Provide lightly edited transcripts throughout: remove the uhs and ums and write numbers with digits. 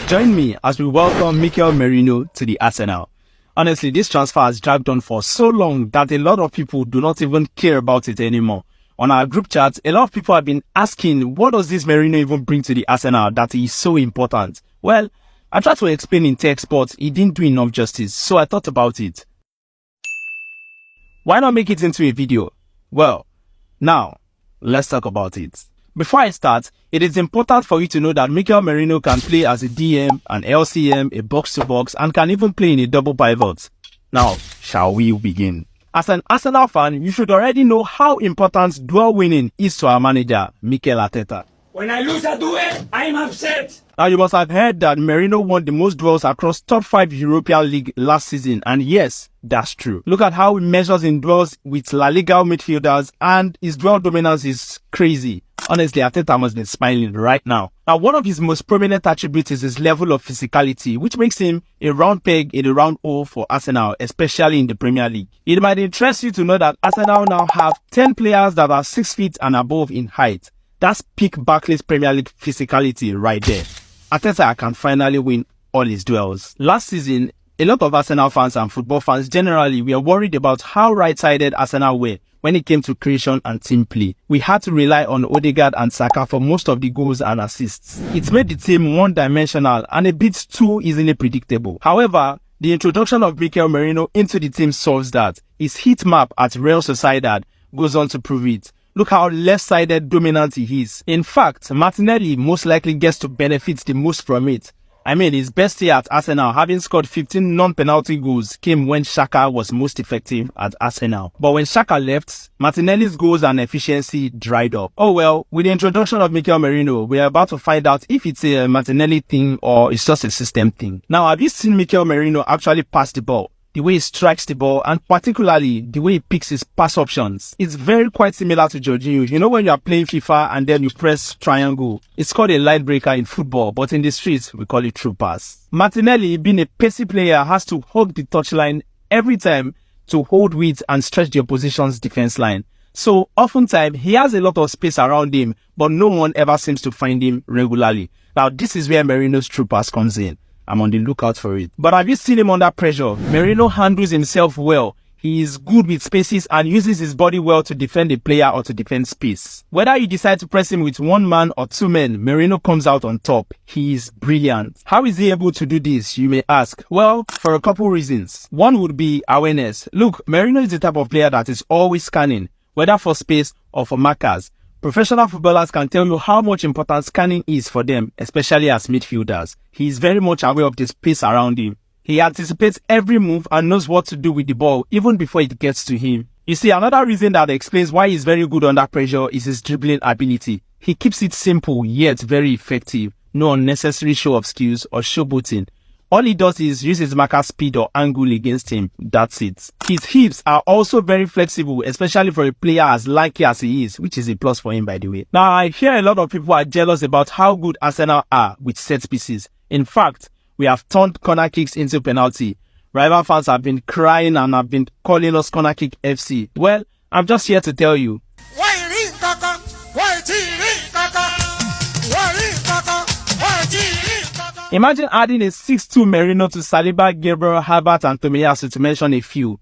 Join me as we welcome Mikel Merino to the Arsenal. Honestly, this transfer has dragged on for so long that a lot of people do not even care about it anymore. On our group chat, a lot of people have been asking, what does this Merino even bring to the Arsenal that is so important? Well, I tried to explain in text, but it didn't do enough justice, so I thought about it. Why not make it into a video? Well, now, let's talk about it. Before I start, it is important for you to know that Mikel Merino can play as a DM, an LCM, a box-to-box, and can even play in a double pivot. Now, shall we begin? As an Arsenal fan, you should already know how important duel winning is to our manager, Mikel Arteta. When I lose a duel, I'm upset. Now, you must have heard that Merino won the most duels across top 5 European League last season, and yes, that's true. Look at how he measures in duels with La Liga midfielders, and his duel dominance is crazy. Honestly, Arteta must be smiling right now. Now, one of his most prominent attributes is his level of physicality, which makes him a round peg in a round hole for Arsenal, especially in the Premier League. It might interest you to know that Arsenal now have 10 players that are 6 feet and above in height. That's peak Barclays Premier League physicality right there. Arteta can finally win all his duels. Last season, a lot of Arsenal fans and football fans generally were worried about how right-sided Arsenal were when it came to creation and team play. We had to rely on Odegaard and Saka for most of the goals and assists. It made the team one-dimensional and a bit too easily predictable. However, the introduction of Mikel Merino into the team solves that. His heat map at Real Sociedad goes on to prove it. Look how left-sided dominant he is. In fact, Martinelli most likely gets to benefit the most from it. I mean, his best year at Arsenal, having scored 15 non-penalty goals, came when Xhaka was most effective at Arsenal. But when Xhaka left, Martinelli's goals and efficiency dried up. Oh well, with the introduction of Mikel Merino, we are about to find out if it's a Martinelli thing or it's just a system thing. Now, have you seen Mikel Merino actually pass the ball? The way he strikes the ball, and particularly the way he picks his pass options. It's very quite similar to Jorginho. You know when you are playing FIFA and then you press triangle? It's called a line breaker in football, but in the streets, we call it true pass. Martinelli, being a pacey player, has to hug the touchline every time to hold width and stretch the opposition's defense line. So, oftentimes, he has a lot of space around him, but no one ever seems to find him regularly. Now, this is where Merino's true pass comes in. I'm on the lookout for it. But have you seen him under pressure? Merino handles himself well. He is good with spaces and uses his body well to defend the player or to defend space. Whether you decide to press him with 1 man or 2 men, Merino comes out on top. He is brilliant. How is he able to do this, you may ask? Well, for a couple reasons. One would be awareness. Look, Merino is the type of player that is always scanning, whether for space or for markers. Professional footballers can tell you how much important scanning is for them, especially as midfielders. He is very much aware of the space around him. He anticipates every move and knows what to do with the ball even before it gets to him. You see, another reason that explains why he's very good under pressure is his dribbling ability. He keeps it simple yet very effective. No unnecessary show of skills or showboating. All he does is use his marker speed or angle against him. That's it. His hips are also very flexible, especially for a player as lanky as he is, which is a plus for him, by the way. Now, I hear a lot of people are jealous about how good Arsenal are with set pieces. In fact, we have turned corner kicks into penalty. Rival fans have been crying and have been calling us Corner Kick FC. Well, I'm just here to tell you. Imagine adding a 6'2" Merino to Saliba, Gabriel, Herbert and Tomiyasu to mention a few.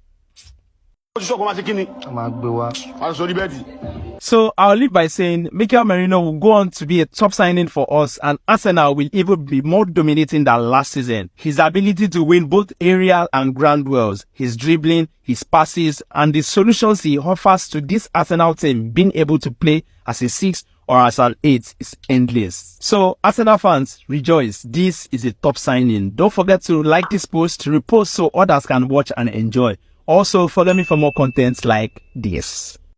So I'll leave by saying Mikel Merino will go on to be a top signing for us, and Arsenal will even be more dominating than last season. His ability to win both aerial and ground duels, his dribbling, his passes and the solutions he offers to this Arsenal team being able to play as a 6 or as an 8 is endless. So Arsenal fans, rejoice. This is a top signing. Don't forget to like this post, repost so others can watch and enjoy. Also follow me for more content like this.